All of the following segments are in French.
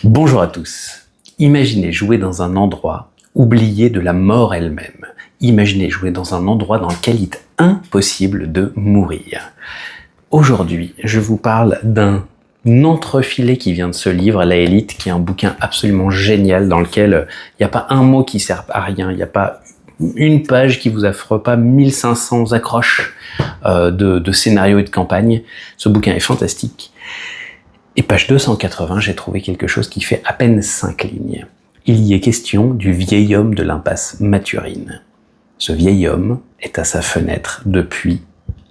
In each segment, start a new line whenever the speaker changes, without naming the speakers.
Bonjour à tous. Imaginez jouer dans un endroit oublié de la mort elle-même. Imaginez jouer dans un endroit dans lequel il est impossible de mourir. Aujourd'hui, je vous parle d'un entrefilet qui vient de ce livre, La Élite, qui est un bouquin absolument génial dans lequel il n'y a pas un mot qui sert à rien, il n'y a pas une page qui vous offre pas 1500 accroches de scénarios et de campagnes. Ce bouquin est fantastique. Et page 280, j'ai trouvé quelque chose qui fait à peine 5 lignes. Il y est question du vieil homme de l'impasse Mathurine. Ce vieil homme est à sa fenêtre depuis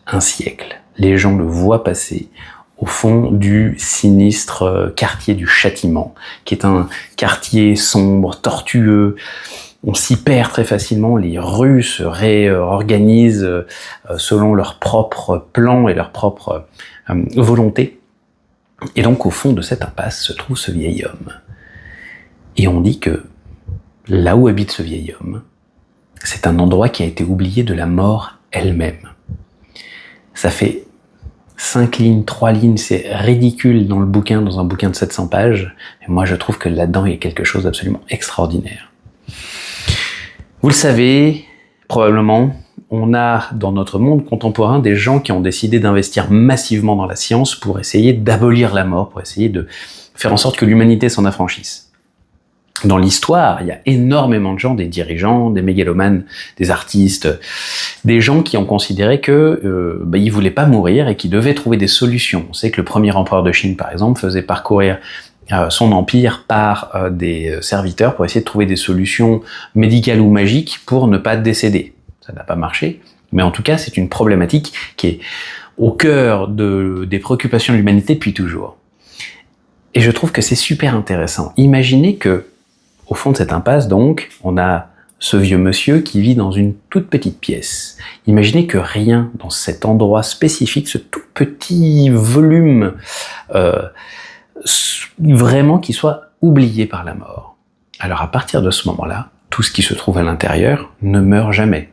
un siècle. Les gens le voient passer au fond du sinistre quartier du Châtiment, qui est un quartier sombre, tortueux. On s'y perd très facilement, les rues se réorganisent selon leurs propres plans et leurs propres volontés. Et donc au fond de cette impasse se trouve ce vieil homme. Et on dit que là où habite ce vieil homme, c'est un endroit qui a été oublié de la mort elle-même. Ça fait 5 lignes, 3 lignes, c'est ridicule dans le bouquin, dans un bouquin de 700 pages. Et moi je trouve que là-dedans il y a quelque chose d'absolument extraordinaire. Vous le savez, probablement, on a dans notre monde contemporain des gens qui ont décidé d'investir massivement dans la science pour essayer d'abolir la mort, pour essayer de faire en sorte que l'humanité s'en affranchisse. Dans l'histoire, il y a énormément de gens, des dirigeants, des mégalomanes, des artistes, des gens qui ont considéré que ils voulaient pas mourir et qu'ils devaient trouver des solutions. On sait que le premier empereur de Chine, par exemple, faisait parcourir son empire par des serviteurs pour essayer de trouver des solutions médicales ou magiques pour ne pas décéder. Ça n'a pas marché, mais en tout cas, c'est une problématique qui est au cœur des préoccupations de l'humanité depuis toujours. Et je trouve que c'est super intéressant. Imaginez que, au fond de cette impasse, donc, on a ce vieux monsieur qui vit dans une toute petite pièce. Imaginez que rien dans cet endroit spécifique, ce tout petit volume, vraiment qui soit oublié par la mort. Alors à partir de ce moment-là, tout ce qui se trouve à l'intérieur ne meurt jamais.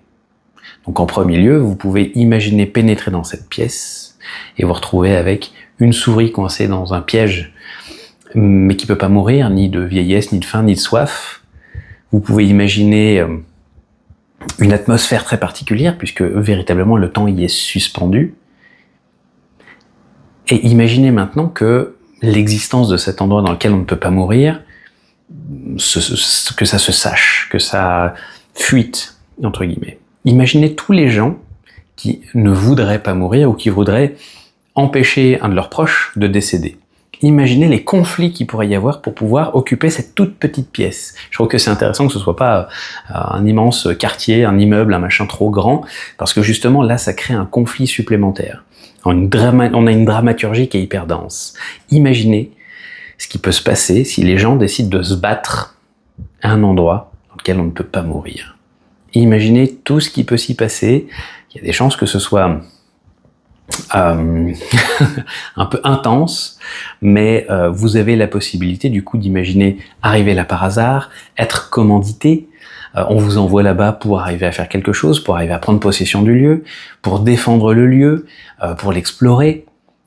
Donc en premier lieu, vous pouvez imaginer pénétrer dans cette pièce et vous retrouver avec une souris coincée dans un piège, mais qui peut pas mourir, ni de vieillesse, ni de faim, ni de soif. Vous pouvez imaginer une atmosphère très particulière, puisque véritablement le temps y est suspendu. Et imaginez maintenant que l'existence de cet endroit dans lequel on ne peut pas mourir, que ça se sache, que ça fuite, entre guillemets. Imaginez tous les gens qui ne voudraient pas mourir ou qui voudraient empêcher un de leurs proches de décéder. Imaginez les conflits qu'il pourrait y avoir pour pouvoir occuper cette toute petite pièce. Je trouve que c'est intéressant que ce soit pas un immense quartier, un immeuble, un machin trop grand, parce que justement là, ça crée un conflit supplémentaire. On a une dramaturgie qui est hyper dense. Imaginez ce qui peut se passer si les gens décident de se battre à un endroit dans lequel on ne peut pas mourir. Imaginez tout ce qui peut s'y passer. Il y a des chances que ce soit un peu intense, mais vous avez la possibilité du coup d'imaginer arriver là par hasard, être commandité. On vous envoie là-bas pour arriver à faire quelque chose, pour arriver à prendre possession du lieu, pour défendre le lieu, pour l'explorer.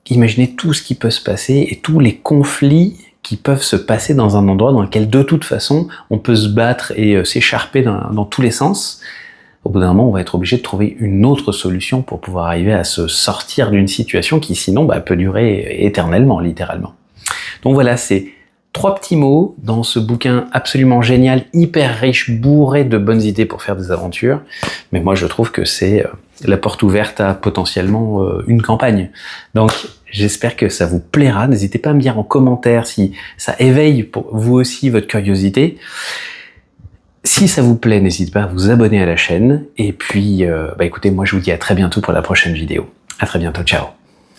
Imaginez tout ce qui peut se passer et tous les conflits qui peuvent se passer dans un endroit dans lequel de toute façon on peut se battre et s'écharper dans tous les sens. Au bout d'un moment, on va être obligé de trouver une autre solution pour pouvoir arriver à se sortir d'une situation qui sinon peut durer éternellement, littéralement. Donc voilà, c'est 3 petits mots dans ce bouquin absolument génial, hyper riche, bourré de bonnes idées pour faire des aventures. Mais moi, je trouve que c'est la porte ouverte à potentiellement une campagne. Donc, j'espère que ça vous plaira. N'hésitez pas à me dire en commentaire si ça éveille pour vous aussi votre curiosité. Si ça vous plaît, n'hésitez pas à vous abonner à la chaîne. Et puis, écoutez, moi je vous dis à très bientôt pour la prochaine vidéo. À très bientôt, ciao.